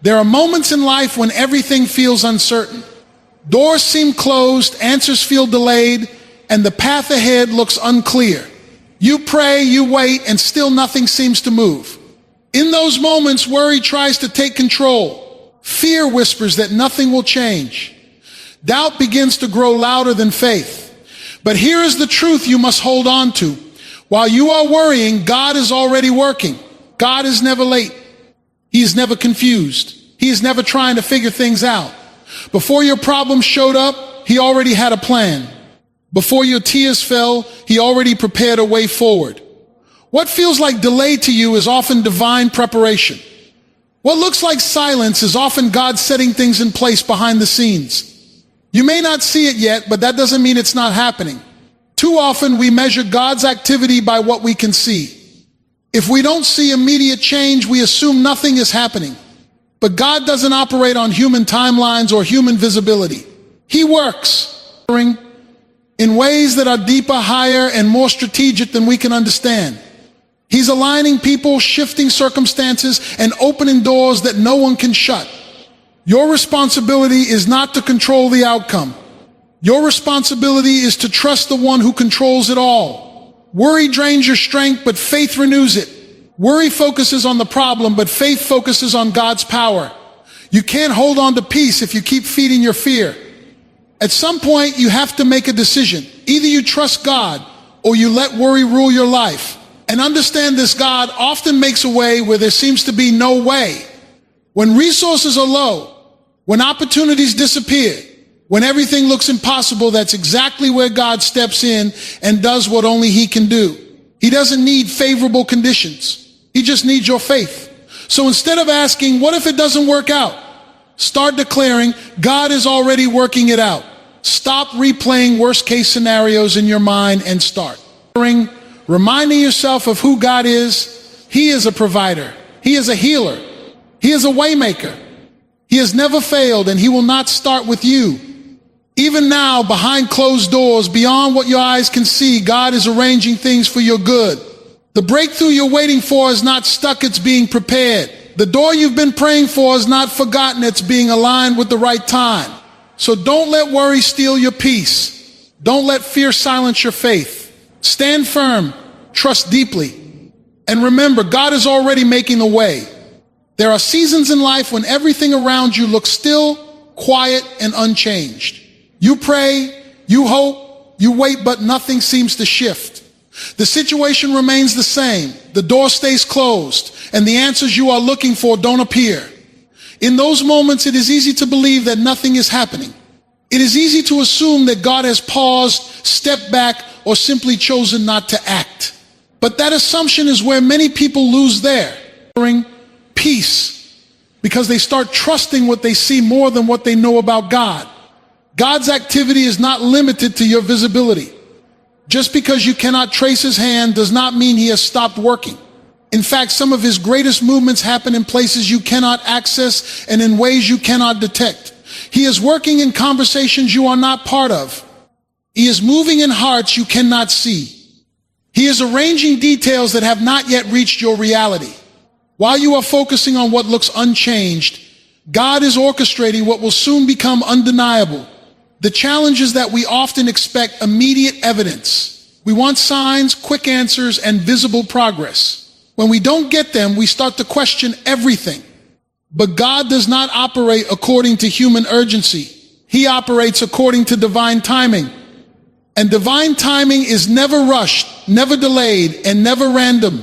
There are moments in life when everything feels uncertain. Doors seem closed, answers feel delayed, and the path ahead looks unclear. You pray, you wait, and still nothing seems to move. In those moments, worry tries to take control. Fear whispers that nothing will change. Doubt begins to grow louder than faith. But here is the truth you must hold on to. While you are worrying, God is already working. God is never late. He is never confused. He is never trying to figure things out. Before your problems showed up, He already had a plan. Before your tears fell, He already prepared a way forward. What feels like delay to you is often divine preparation. What looks like silence is often God setting things in place behind the scenes. You may not see it yet, but that doesn't mean it's not happening. Too often we measure God's activity by what we can see. If we don't see immediate change, we assume nothing is happening. But God doesn't operate on human timelines or human visibility. He works in ways that are deeper, higher, and more strategic than we can understand. He's aligning people, shifting circumstances, and opening doors that no one can shut. Your responsibility is not to control the outcome. Your responsibility is to trust the one who controls it all. Worry drains your strength, but faith renews it. Worry focuses on the problem, but faith focuses on God's power. You can't hold on to peace if you keep feeding your fear. At some point, you have to make a decision. Either you trust God or you let worry rule your life. And understand this: God often makes a way where there seems to be no way. When resources are low, when opportunities disappear, when everything looks impossible, that's exactly where God steps in and does what only He can do. He doesn't need favorable conditions. He just needs your faith. So instead of asking, what if it doesn't work out? Start declaring, God is already working it out. Stop replaying worst case scenarios in your mind and start reminding yourself of who God is. He is a provider. He is a healer. He is a waymaker. He has never failed, and He will not start with you. Even now, behind closed doors, beyond what your eyes can see, God is arranging things for your good. The breakthrough you're waiting for is not stuck, it's being prepared. The door you've been praying for is not forgotten, it's being aligned with the right time. So don't let worry steal your peace. Don't let fear silence your faith. Stand firm, trust deeply, and remember, God is already making the way. There are seasons in life when everything around you looks still, quiet, and unchanged. You pray, you hope, you wait, but nothing seems to shift. The situation remains the same. The door stays closed, and the answers you are looking for don't appear. In those moments, it is easy to believe that nothing is happening. It is easy to assume that God has paused, stepped back, or simply chosen not to act. But that assumption is where many people lose their peace, because they start trusting what they see more than what they know about God. God's activity is not limited to your visibility. Just because you cannot trace His hand does not mean He has stopped working. In fact, some of His greatest movements happen in places you cannot access and in ways you cannot detect. He is working in conversations you are not part of. He is moving in hearts you cannot see. He is arranging details that have not yet reached your reality. While you are focusing on what looks unchanged, God is orchestrating what will soon become undeniable. The challenge is that we often expect immediate evidence. We want signs, quick answers, and visible progress. When we don't get them, we start to question everything. But God does not operate according to human urgency. He operates according to divine timing. And divine timing is never rushed, never delayed, and never random.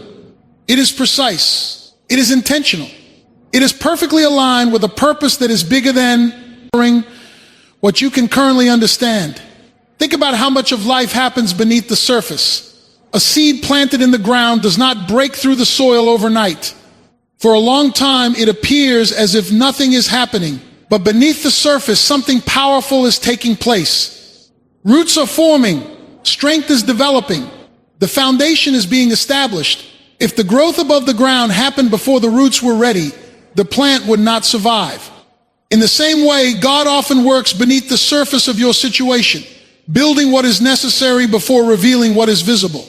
It is precise. It is intentional. It is perfectly aligned with a purpose that is bigger than what you can currently understand. Think about how much of life happens beneath the surface. A seed planted in the ground does not break through the soil overnight. For a long time, it appears as if nothing is happening, but beneath the surface, something powerful is taking place. Roots are forming, strength is developing, the foundation is being established. If the growth above the ground happened before the roots were ready, the plant would not survive. In the same way, God often works beneath the surface of your situation, building what is necessary before revealing what is visible.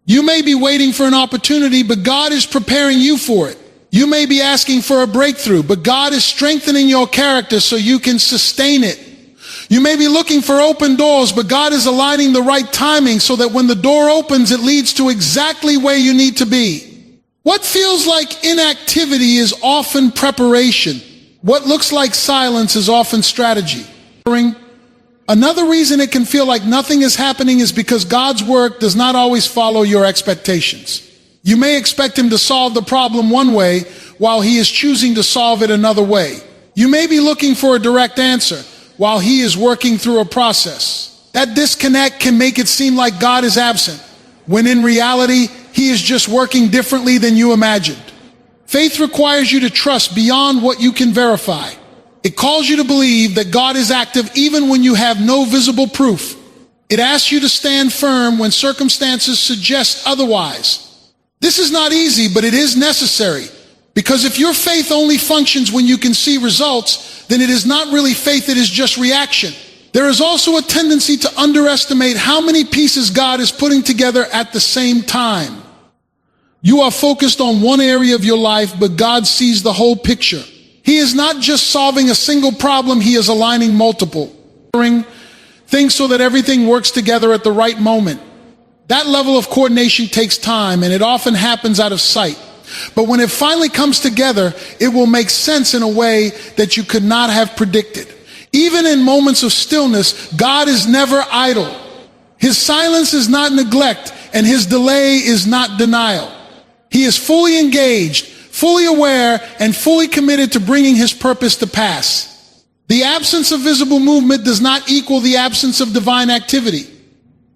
You may be waiting for an opportunity, but God is preparing you for it. You may be asking for a breakthrough, but God is strengthening your character so you can sustain it. You may be looking for open doors, but God is aligning the right timing so that when the door opens, it leads to exactly where you need to be. What feels like inactivity is often preparation. What looks like silence is often strategy. Another reason it can feel like nothing is happening is because God's work does not always follow your expectations. You may expect Him to solve the problem one way while He is choosing to solve it another way. You may be looking for a direct answer while He is working through a process. That disconnect can make it seem like God is absent, when in reality, He is just working differently than you imagined. Faith requires you to trust beyond what you can verify. It calls you to believe that God is active even when you have no visible proof. It asks you to stand firm when circumstances suggest otherwise. This is not easy, but it is necessary, because if your faith only functions when you can see results, then it is not really faith, it is just reaction. There is also a tendency to underestimate how many pieces God is putting together at the same time. You are focused on one area of your life, but God sees the whole picture. He is not just solving a single problem, He is aligning multiple things so that everything works together at the right moment. That level of coordination takes time, and it often happens out of sight. But when it finally comes together, it will make sense in a way that you could not have predicted. Even in moments of stillness, God is never idle. His silence is not neglect, and His delay is not denial. He is fully engaged, fully aware, and fully committed to bringing His purpose to pass. The absence of visible movement does not equal the absence of divine activity.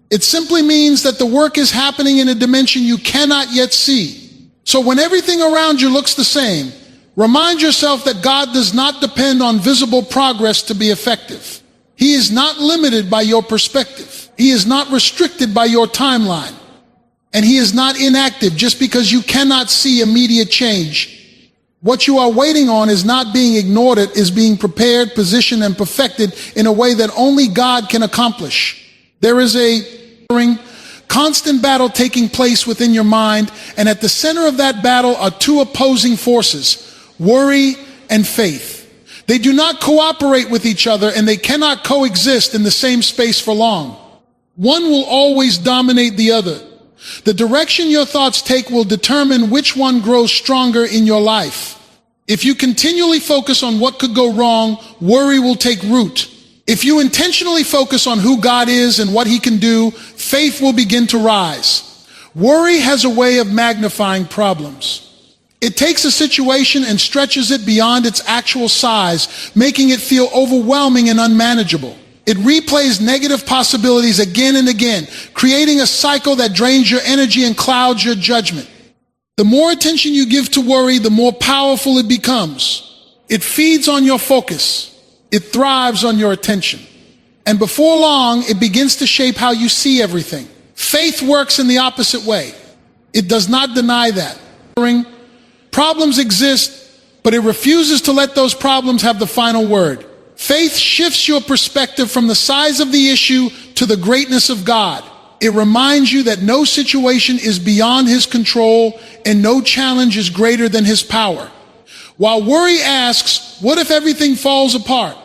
It simply means that the work is happening in a dimension you cannot yet see. So when everything around you looks the same, remind yourself that God does not depend on visible progress to be effective. He is not limited by your perspective. He is not restricted by your timeline. And He is not inactive just because you cannot see immediate change. What you are waiting on is not being ignored, it is being prepared, positioned, and perfected in a way that only God can accomplish. There is a constant battle taking place within your mind, and at the center of that battle are two opposing forces, worry and faith. They do not cooperate with each other, and they cannot coexist in the same space for long. One will always dominate the other. The direction your thoughts take will determine which one grows stronger in your life. If you continually focus on what could go wrong, worry will take root. If you intentionally focus on who God is and what He can do, faith will begin to rise. Worry has a way of magnifying problems. It takes a situation and stretches it beyond its actual size, making it feel overwhelming and unmanageable. It replays negative possibilities again and again, creating a cycle that drains your energy and clouds your judgment. The more attention you give to worry, the more powerful it becomes. It feeds on your focus. It thrives on your attention. And before long, it begins to shape how you see everything. Faith works in the opposite way. It does not deny that. Problems exist, but it refuses to let those problems have the final word. Faith shifts your perspective from the size of the issue to the greatness of God. It reminds you that no situation is beyond His control and no challenge is greater than His power. While worry asks, what if everything falls apart?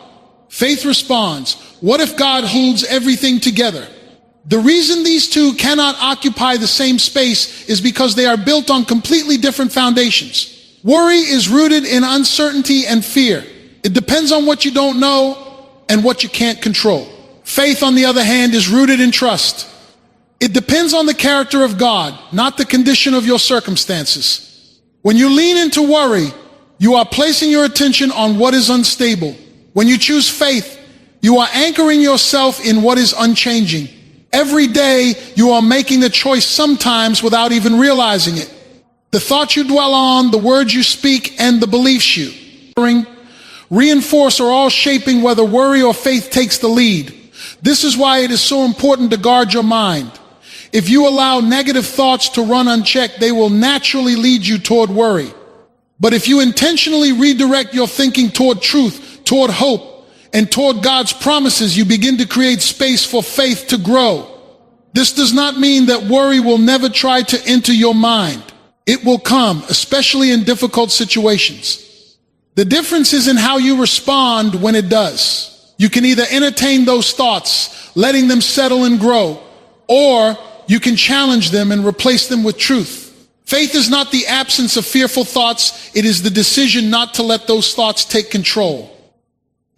Faith responds, what if God holds everything together? The reason these two cannot occupy the same space is because they are built on completely different foundations. Worry is rooted in uncertainty and fear. It depends on what you don't know and what you can't control. Faith, on the other hand, is rooted in trust. It depends on the character of God, not the condition of your circumstances. When you lean into worry, you are placing your attention on what is unstable. When you choose faith, you are anchoring yourself in what is unchanging. Every day, you are making the choice sometimes without even realizing it. The thoughts you dwell on, the words you speak, and the beliefs you reinforce are all shaping whether worry or faith takes the lead. This is why it is so important to guard your mind. If you allow negative thoughts to run unchecked, they will naturally lead you toward worry. But if you intentionally redirect your thinking toward truth, toward hope, and toward God's promises, you begin to create space for faith to grow. This does not mean that worry will never try to enter your mind. It will come, especially in difficult situations. The difference is in how you respond when it does. You can either entertain those thoughts, letting them settle and grow, or you can challenge them and replace them with truth. Faith is not the absence of fearful thoughts, it is the decision not to let those thoughts take control.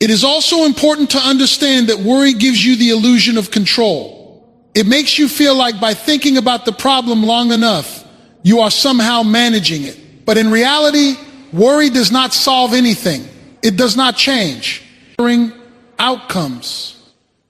It is also important to understand that worry gives you the illusion of control. It makes you feel like by thinking about the problem long enough, you are somehow managing it. But in reality, worry does not solve anything. It does not change outcomes.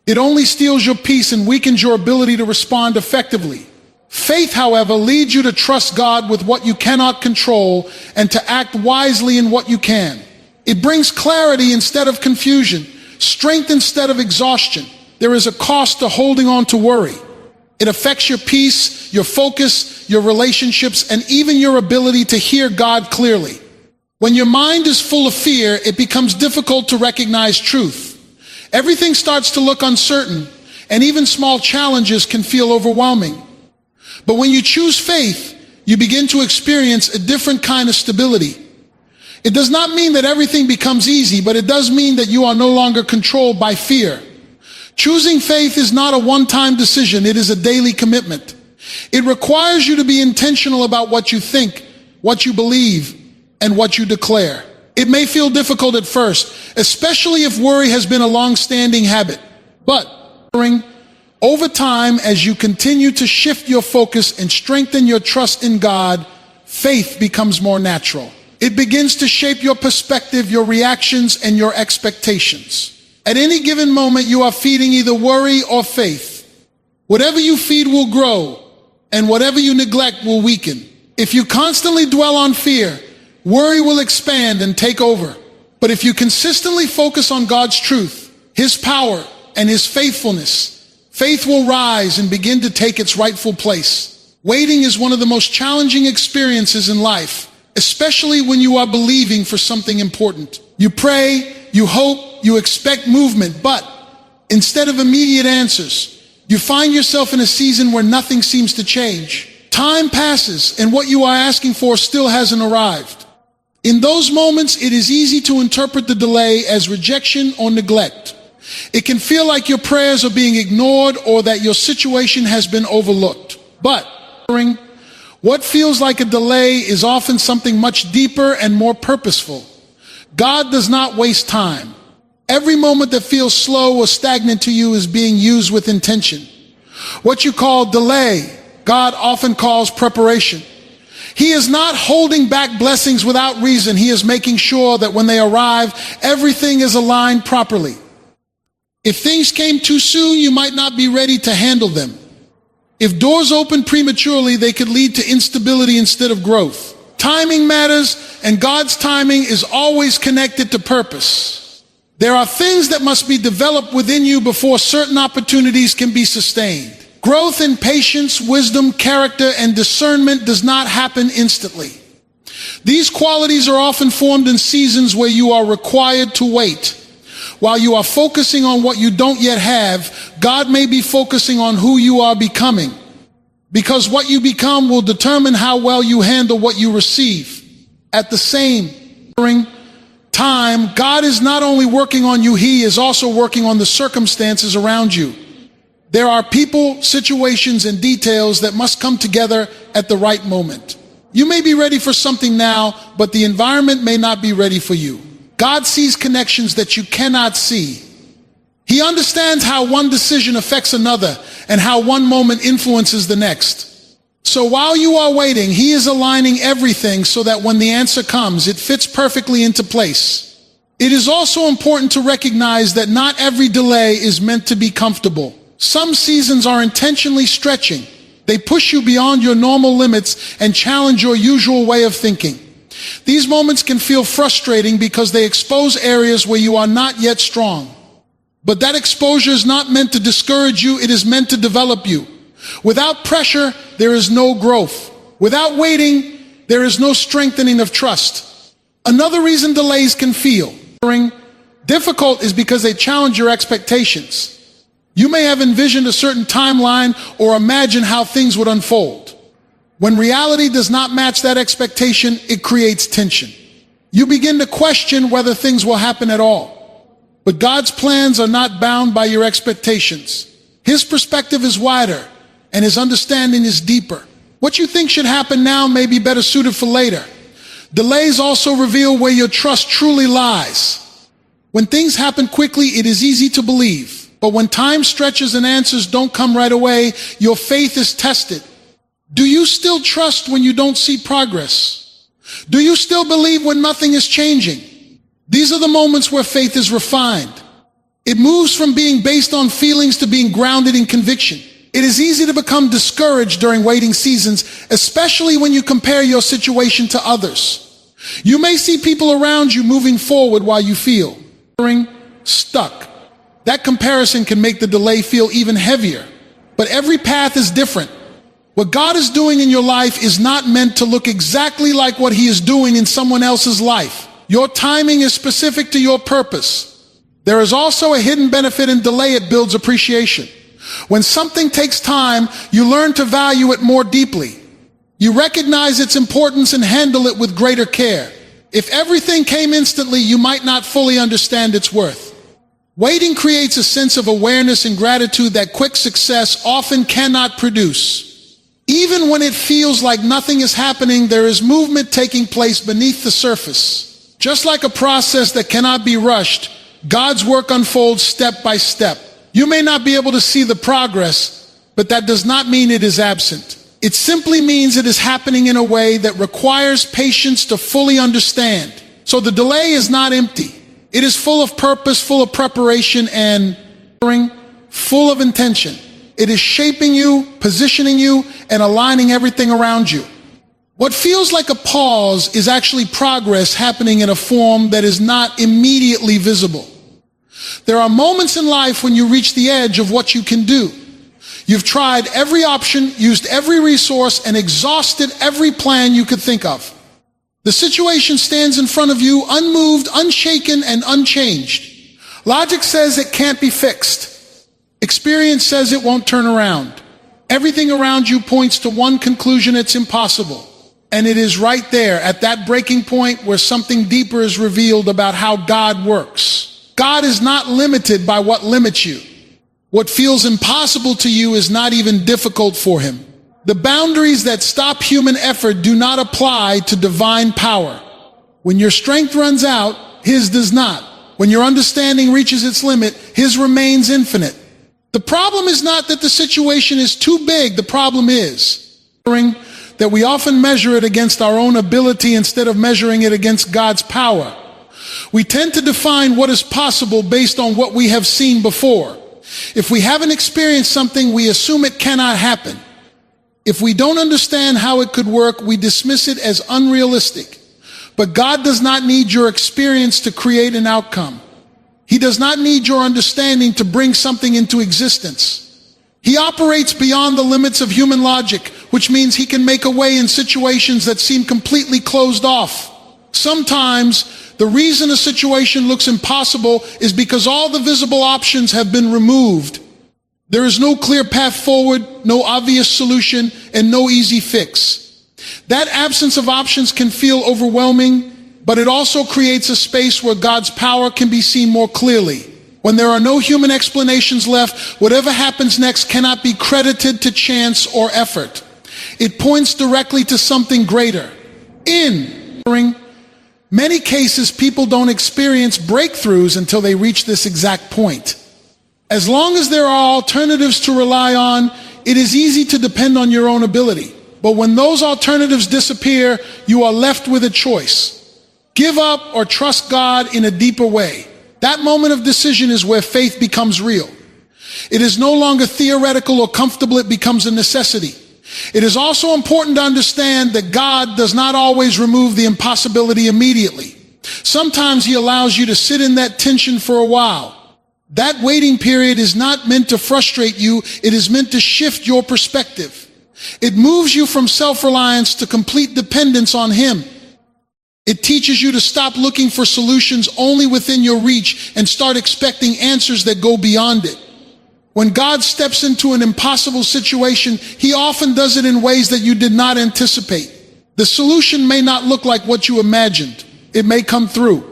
It only steals your peace and weakens your ability to respond effectively. Faith, however, leads you to trust God with what you cannot control and to act wisely in what you can. It brings clarity instead of confusion, strength instead of exhaustion. There is a cost to holding on to worry. It affects your peace, your focus, your relationships, and even your ability to hear God clearly. When your mind is full of fear, it becomes difficult to recognize truth. Everything starts to look uncertain, and even small challenges can feel overwhelming. But when you choose faith, you begin to experience a different kind of stability. It does not mean that everything becomes easy, but it does mean that you are no longer controlled by fear. Choosing faith is not a one-time decision, it is a daily commitment. It requires you to be intentional about what you think, what you believe, and what you declare. It may feel difficult at first, especially if worry has been a long-standing habit. But over time, as you continue to shift your focus and strengthen your trust in God, faith becomes more natural. It begins to shape your perspective, your reactions, and your expectations. At any given moment, you are feeding either worry or faith. Whatever you feed will grow, and whatever you neglect will weaken. If you constantly dwell on fear, worry will expand and take over. But if you consistently focus on God's truth, His power, and His faithfulness, faith will rise and begin to take its rightful place. Waiting is one of the most challenging experiences in life, especially when you are believing for something important. You pray, you hope, you expect movement, but instead of immediate answers, you find yourself in a season where nothing seems to change. Time passes, and what you are asking for still hasn't arrived. In those moments, it is easy to interpret the delay as rejection or neglect. It can feel like your prayers are being ignored or that your situation has been overlooked. But what feels like a delay is often something much deeper and more purposeful. God does not waste time. Every moment that feels slow or stagnant to you is being used with intention. What you call delay, God often calls preparation. He is not holding back blessings without reason. He is making sure that when they arrive, everything is aligned properly. If things came too soon, you might not be ready to handle them. If doors open prematurely, they could lead to instability instead of growth. Timing matters, and God's timing is always connected to purpose. There are things that must be developed within you before certain opportunities can be sustained. Growth in patience, wisdom, character, and discernment does not happen instantly. These qualities are often formed in seasons where you are required to wait. While you are focusing on what you don't yet have, God may be focusing on who you are becoming. Because what you become will determine how well you handle what you receive. At the same time, God is not only working on you, He is also working on the circumstances around you. There are people, situations, and details that must come together at the right moment. You may be ready for something now, but the environment may not be ready for you. God sees connections that you cannot see. He understands how one decision affects another and how one moment influences the next. So while you are waiting, He is aligning everything so that when the answer comes, it fits perfectly into place. It is also important to recognize that not every delay is meant to be comfortable. Some seasons are intentionally stretching. They push you beyond your normal limits and challenge your usual way of thinking. These moments can feel frustrating because they expose areas where you are not yet strong. But that exposure is not meant to discourage you, it is meant to develop you. Without pressure, there is no growth. Without waiting, there is no strengthening of trust. Another reason delays can feel difficult is because they challenge your expectations. You may have envisioned a certain timeline or imagined how things would unfold. When reality does not match that expectation, it creates tension. You begin to question whether things will happen at all. But God's plans are not bound by your expectations. His perspective is wider, and his understanding is deeper. What you think should happen now may be better suited for later. Delays also reveal where your trust truly lies. When things happen quickly, it is easy to believe. But when time stretches and answers don't come right away, your faith is tested. Do you still trust when you don't see progress? Do you still believe when nothing is changing? These are the moments where faith is refined. It moves from being based on feelings to being grounded in conviction. It is easy to become discouraged during waiting seasons, especially when you compare your situation to others. You may see people around you moving forward while you feel stuck. That comparison can make the delay feel even heavier. But every path is different. What God is doing in your life is not meant to look exactly like what he is doing in someone else's life. Your timing is specific to your purpose. There is also a hidden benefit in delay. It builds appreciation. When something takes time, you learn to value it more deeply. You recognize its importance and handle it with greater care. If everything came instantly, you might not fully understand its worth. Waiting creates a sense of awareness and gratitude that quick success often cannot produce. Even when it feels like nothing is happening, there is movement taking place beneath the surface. Just like a process that cannot be rushed, God's work unfolds step by step. You may not be able to see the progress, but that does not mean it is absent. It simply means it is happening in a way that requires patience to fully understand. So the delay is not empty. It is full of purpose, full of preparation, and full of intention. It is shaping you, positioning you, and aligning everything around you. What feels like a pause is actually progress happening in a form that is not immediately visible. There are moments in life when you reach the edge of what you can do. You've tried every option, used every resource, and exhausted every plan you could think of. The situation stands in front of you, unmoved, unshaken, and unchanged. Logic says it can't be fixed. Experience says it won't turn around. Everything around you points to one conclusion: it's impossible. And it is right there, at that breaking point, where something deeper is revealed about how God works. God is not limited by what limits you. What feels impossible to you is not even difficult for him. The boundaries that stop human effort do not apply to divine power. When your strength runs out, his does not. When your understanding reaches its limit, his remains infinite. The problem is not that the situation is too big. The problem is that we often measure it against our own ability instead of measuring it against God's power. We tend to define what is possible based on what we have seen before. If we haven't experienced something, we assume it cannot happen. If we don't understand how it could work, we dismiss it as unrealistic. But God does not need your experience to create an outcome. He does not need your understanding to bring something into existence. He operates beyond the limits of human logic, which means he can make a way in situations that seem completely closed off. Sometimes the reason a situation looks impossible is because all the visible options have been removed. There is no clear path forward, no obvious solution, and no easy fix. That absence of options can feel overwhelming, but it also creates a space where God's power can be seen more clearly. When there are no human explanations left, whatever happens next cannot be credited to chance or effort. It points directly to something greater. In many cases, people don't experience breakthroughs until they reach this exact point. As long as there are alternatives to rely on, it is easy to depend on your own ability. But when those alternatives disappear, you are left with a choice. Give up or trust God in a deeper way. That moment of decision is where faith becomes real. It is no longer theoretical or comfortable, it becomes a necessity. It is also important to understand that God does not always remove the impossibility immediately. Sometimes he allows you to sit in that tension for a while. That waiting period is not meant to frustrate you, it is meant to shift your perspective. It moves you from self-reliance to complete dependence on him. It teaches you to stop looking for solutions only within your reach and start expecting answers that go beyond it. When God steps into an impossible situation, He often does it in ways that you did not anticipate. The solution may not look like what you imagined. It may come through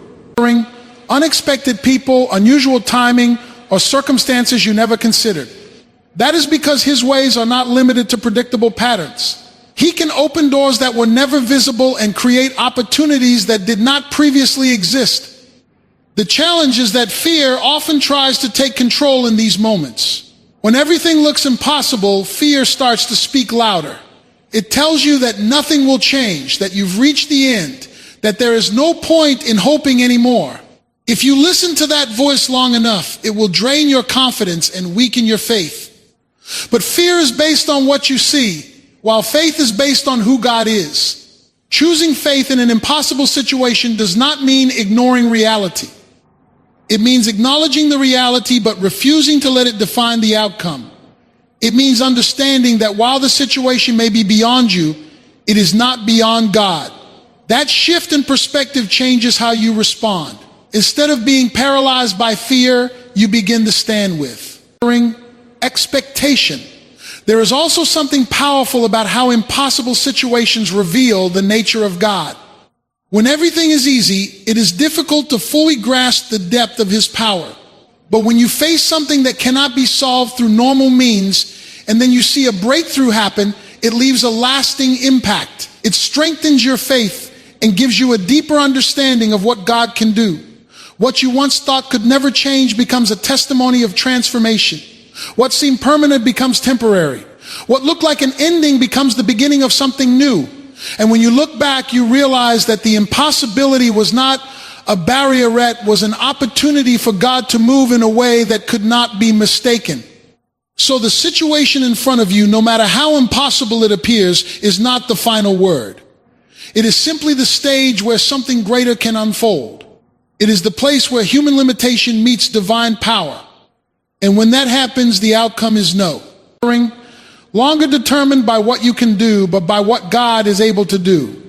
unexpected people, unusual timing, or circumstances you never considered. That is because His ways are not limited to predictable patterns. He can open doors that were never visible and create opportunities that did not previously exist. The challenge is that fear often tries to take control in these moments. When everything looks impossible, fear starts to speak louder. It tells you that nothing will change, that you've reached the end, that there is no point in hoping anymore. If you listen to that voice long enough, it will drain your confidence and weaken your faith. But fear is based on what you see, while faith is based on who God is. Choosing faith in an impossible situation does not mean ignoring reality. It means acknowledging the reality but refusing to let it define the outcome. It means understanding that while the situation may be beyond you, it is not beyond God. That shift in perspective changes how you respond. Instead of being paralyzed by fear, you begin to stand with expectation. There is also something powerful about how impossible situations reveal the nature of God. When everything is easy, it is difficult to fully grasp the depth of His power. But when you face something that cannot be solved through normal means, and then you see a breakthrough happen, it leaves a lasting impact. It strengthens your faith and gives you a deeper understanding of what God can do. What you once thought could never change becomes a testimony of transformation. What seemed permanent becomes temporary. What looked like an ending becomes the beginning of something new. And when you look back, you realize that the impossibility was not a barrierette, was an opportunity for God to move in a way that could not be mistaken. So the situation in front of you, no matter how impossible it appears, is not the final word. It is simply the stage where something greater can unfold. It is the place where human limitation meets divine power. And when that happens, the outcome is no longer determined by what you can do, but by what God is able to do.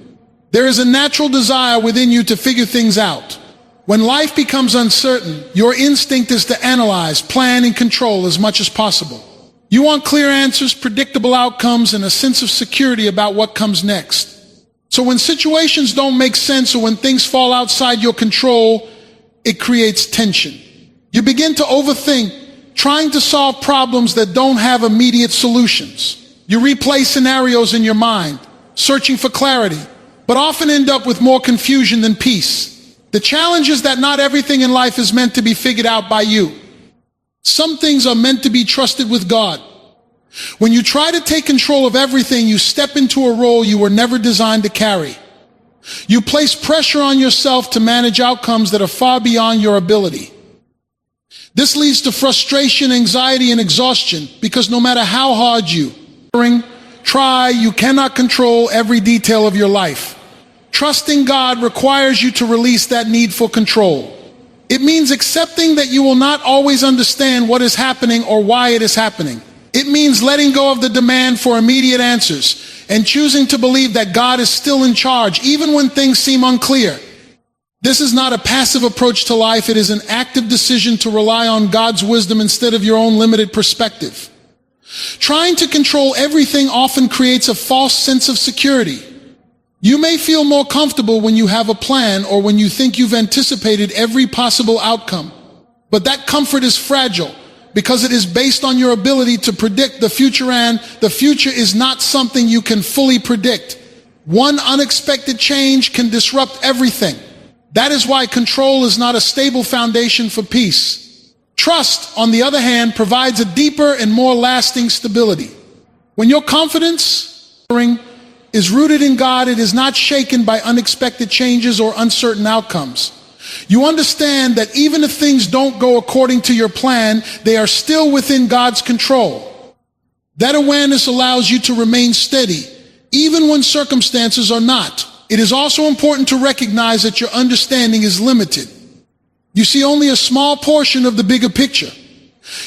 There is a natural desire within you to figure things out. When life becomes uncertain, your instinct is to analyze, plan, and control as much as possible. You want clear answers, predictable outcomes, and a sense of security about what comes next. So when situations don't make sense or when things fall outside your control, it creates tension. You begin to overthink, trying to solve problems that don't have immediate solutions. You replay scenarios in your mind, searching for clarity, but often end up with more confusion than peace. The challenge is that not everything in life is meant to be figured out by you. Some things are meant to be trusted with God. When you try to take control of everything, you step into a role you were never designed to carry. You place pressure on yourself to manage outcomes that are far beyond your ability. This leads to frustration, anxiety, and exhaustion because no matter how hard you try, you cannot control every detail of your life. Trusting God requires you to release that need for control. It means accepting that you will not always understand what is happening or why it is happening. It means letting go of the demand for immediate answers and choosing to believe that God is still in charge, even when things seem unclear. This is not a passive approach to life. It is an active decision to rely on God's wisdom instead of your own limited perspective. Trying to control everything often creates a false sense of security. You may feel more comfortable when you have a plan or when you think you've anticipated every possible outcome. But that comfort is fragile because it is based on your ability to predict the future, and the future is not something you can fully predict. One unexpected change can disrupt everything. That is why control is not a stable foundation for peace. Trust, on the other hand, provides a deeper and more lasting stability. When your confidence is rooted in God, it is not shaken by unexpected changes or uncertain outcomes. You understand that even if things don't go according to your plan, they are still within God's control. That awareness allows you to remain steady, even when circumstances are not. It is also important to recognize that your understanding is limited. You see only a small portion of the bigger picture.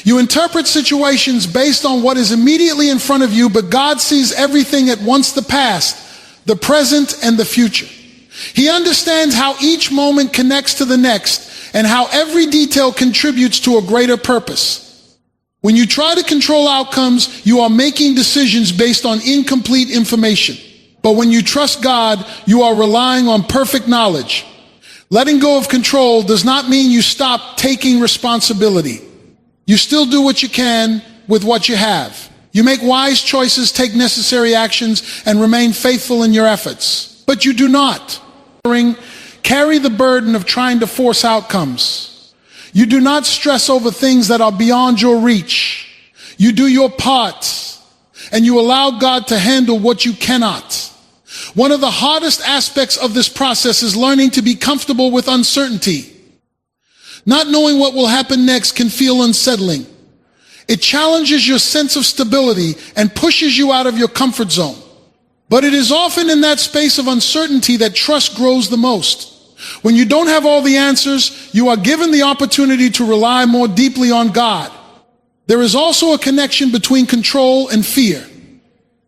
You interpret situations based on what is immediately in front of you, but God sees everything at once: the past, the present, and the future. He understands how each moment connects to the next and how every detail contributes to a greater purpose. When you try to control outcomes, you are making decisions based on incomplete information. But when you trust God, you are relying on perfect knowledge. Letting go of control does not mean you stop taking responsibility. You still do what you can with what you have. You make wise choices, take necessary actions, and remain faithful in your efforts. But you do not carry the burden of trying to force outcomes. You do not stress over things that are beyond your reach. You do your part, and you allow God to handle what you cannot. One of the hardest aspects of this process is learning to be comfortable with uncertainty. Not knowing what will happen next can feel unsettling. It challenges your sense of stability and pushes you out of your comfort zone. But it is often in that space of uncertainty that trust grows the most. When you don't have all the answers, you are given the opportunity to rely more deeply on God. There is also a connection between control and fear.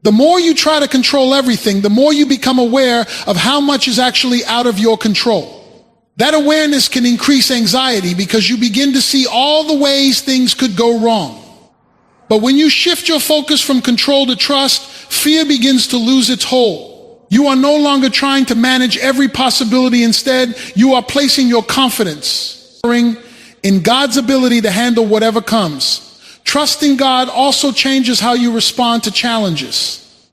The more you try to control everything, the more you become aware of how much is actually out of your control. That awareness can increase anxiety because you begin to see all the ways things could go wrong. But when you shift your focus from control to trust, fear begins to lose its hold. You are no longer trying to manage every possibility. Instead, you are placing your confidence in God's ability to handle whatever comes. Trusting God also changes how you respond to challenges.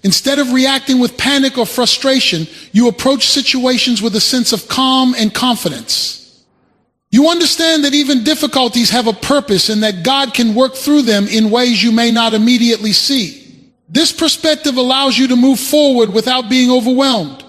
Instead of reacting with panic or frustration, you approach situations with a sense of calm and confidence. You understand that even difficulties have a purpose and that God can work through them in ways you may not immediately see. This perspective allows you to move forward without being overwhelmed.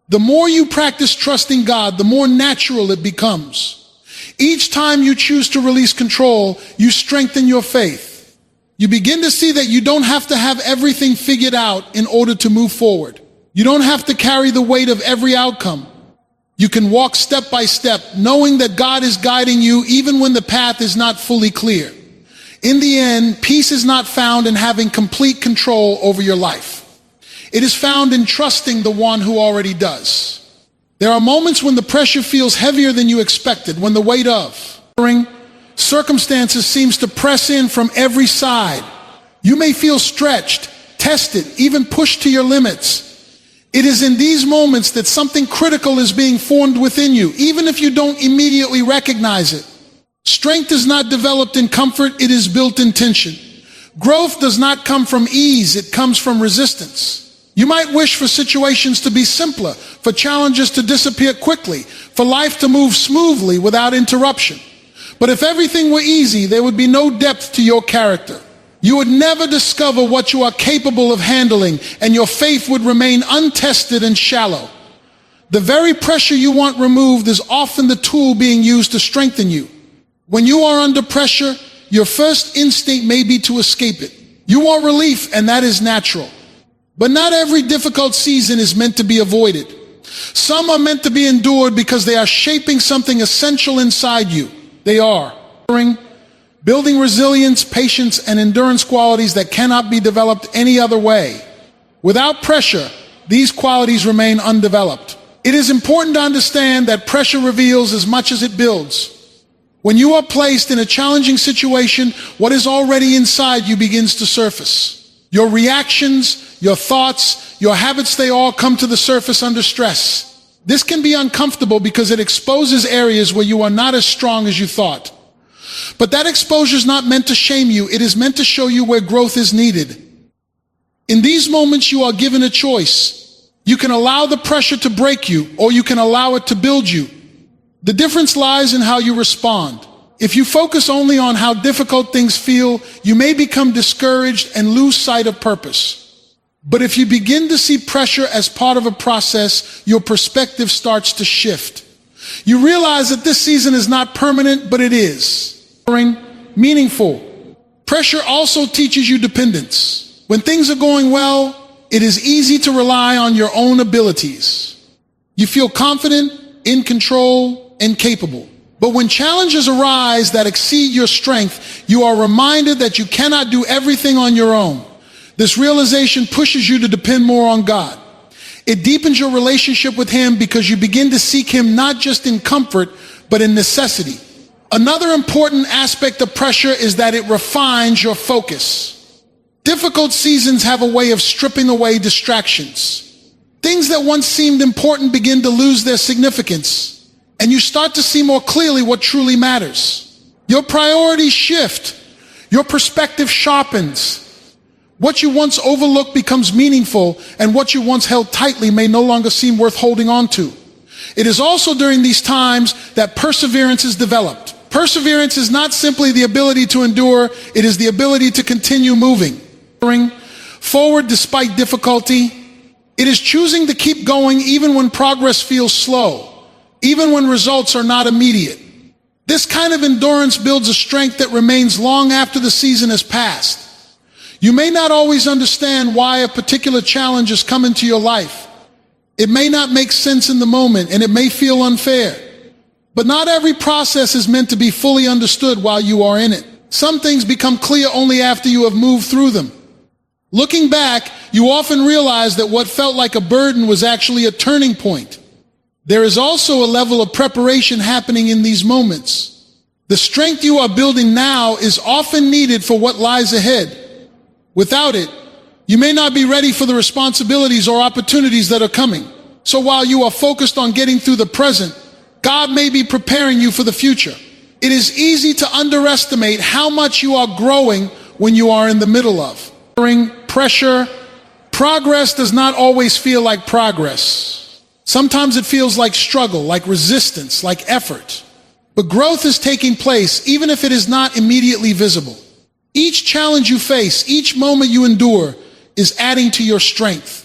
The more you practice trusting God, the more natural it becomes. Each time you choose to release control, you strengthen your faith. You begin to see that you don't have to have everything figured out in order to move forward. You don't have to carry the weight of every outcome. You can walk step by step, knowing that God is guiding you even when the path is not fully clear. In the end, peace is not found in having complete control over your life. It is found in trusting the one who already does. There are moments when the pressure feels heavier than you expected, when the weight of circumstances seems to press in from every side. You may feel stretched, tested, even pushed to your limits. It is in these moments that something critical is being formed within you, even if you don't immediately recognize it. Strength is not developed in comfort, it is built in tension. Growth does not come from ease, it comes from resistance. You might wish for situations to be simpler, for challenges to disappear quickly, for life to move smoothly without interruption. But if everything were easy, there would be no depth to your character. You would never discover what you are capable of handling, and your faith would remain untested and shallow. The very pressure you want removed is often the tool being used to strengthen you. When you are under pressure, your first instinct may be to escape it. You want relief, and that is natural. But not every difficult season is meant to be avoided. Some are meant to be endured because they are shaping something essential inside you. They are building resilience, patience, and endurance qualities that cannot be developed any other way. Without pressure, these qualities remain undeveloped. It is important to understand that pressure reveals as much as it builds. When you are placed in a challenging situation, what is already inside you begins to surface. Your reactions, your thoughts, your habits, they all come to the surface under stress. This can be uncomfortable because it exposes areas where you are not as strong as you thought. But that exposure is not meant to shame you. It is meant to show you where growth is needed. In these moments, you are given a choice. You can allow the pressure to break you, or you can allow it to build you. The difference lies in how you respond. If you focus only on how difficult things feel, you may become discouraged and lose sight of purpose. But if you begin to see pressure as part of a process, your perspective starts to shift. You realize that this season is not permanent, but it is meaningful. Pressure also teaches you dependence. When things are going well, it is easy to rely on your own abilities. You feel confident, in control, and capable. But when challenges arise that exceed your strength, you are reminded that you cannot do everything on your own. This realization pushes you to depend more on God. It deepens your relationship with Him because you begin to seek Him not just in comfort, but in necessity. Another important aspect of pressure is that it refines your focus. Difficult seasons have a way of stripping away distractions. Things that once seemed important begin to lose their significance, and you start to see more clearly what truly matters. Your priorities shift. Your perspective sharpens. What you once overlooked becomes meaningful, and what you once held tightly may no longer seem worth holding on to. It is also during these times that perseverance is developed. Perseverance is not simply the ability to endure, it is the ability to continue moving forward despite difficulty. It is choosing to keep going even when progress feels slow, even when results are not immediate. This kind of endurance builds a strength that remains long after the season has passed. You may not always understand why a particular challenge has come into your life. It may not make sense in the moment, and it may feel unfair. But not every process is meant to be fully understood while you are in it. Some things become clear only after you have moved through them. Looking back, you often realize that what felt like a burden was actually a turning point. There is also a level of preparation happening in these moments. The strength you are building now is often needed for what lies ahead. Without it, you may not be ready for the responsibilities or opportunities that are coming. So while you are focused on getting through the present, God may be preparing you for the future. It is easy to underestimate how much you are growing when you are in the middle of pressure. Progress does not always feel like progress. Sometimes it feels like struggle, like resistance, like effort. But growth is taking place even if it is not immediately visible. Each challenge you face, each moment you endure, is adding to your strength.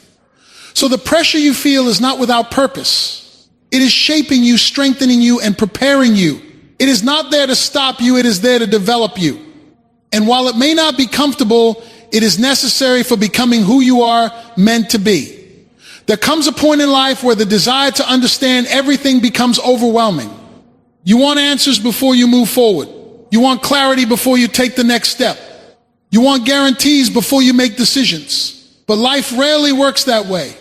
So the pressure you feel is not without purpose. It is shaping you, strengthening you, and preparing you. It is not there to stop you, it is there to develop you. And while it may not be comfortable, it is necessary for becoming who you are meant to be. There comes a point in life where the desire to understand everything becomes overwhelming. You want answers before you move forward. You want clarity before you take the next step. You want guarantees before you make decisions. But life rarely works that way.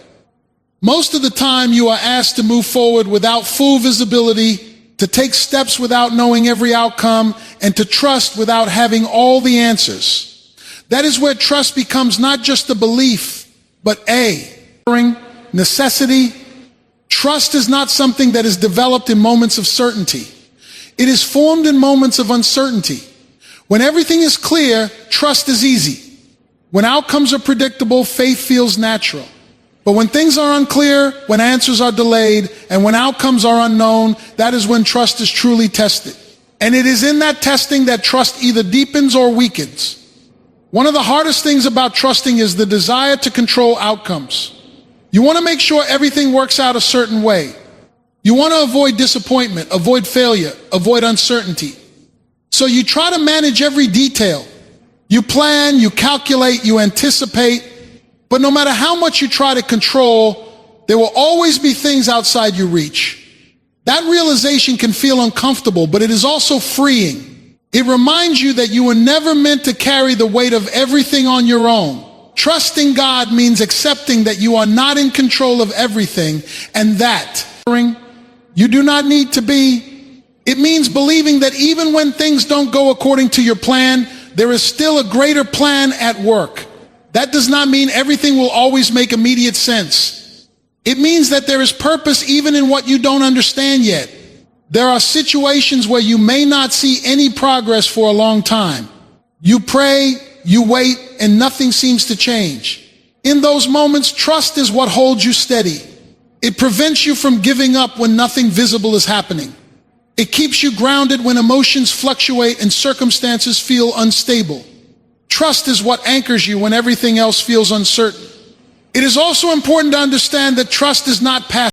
Most of the time you are asked to move forward without full visibility, to take steps without knowing every outcome, and to trust without having all the answers. That is where trust becomes not just a belief, but a necessity. Trust is not something that is developed in moments of certainty. It is formed in moments of uncertainty. When everything is clear, trust is easy. When outcomes are predictable, faith feels natural. But when things are unclear, when answers are delayed, and when outcomes are unknown, that is when trust is truly tested. And it is in that testing that trust either deepens or weakens. One of the hardest things about trusting is the desire to control outcomes. You want to make sure everything works out a certain way. You want to avoid disappointment, avoid failure, avoid uncertainty. So you try to manage every detail. You plan, you calculate, you anticipate. But no matter how much you try to control, there will always be things outside your reach. That realization can feel uncomfortable, but it is also freeing. It reminds you that you were never meant to carry the weight of everything on your own. Trusting God means accepting that you are not in control of everything, and that you do not need to be. It means believing that even when things don't go according to your plan, there is still a greater plan at work. That does not mean everything will always make immediate sense. It means that there is purpose even in what you don't understand yet. There are situations where you may not see any progress for a long time. You pray, you wait, and nothing seems to change. In those moments, trust is what holds you steady. It prevents you from giving up when nothing visible is happening. It keeps you grounded when emotions fluctuate and circumstances feel unstable. Trust is what anchors you when everything else feels uncertain. It is also important to understand that trust is not passive.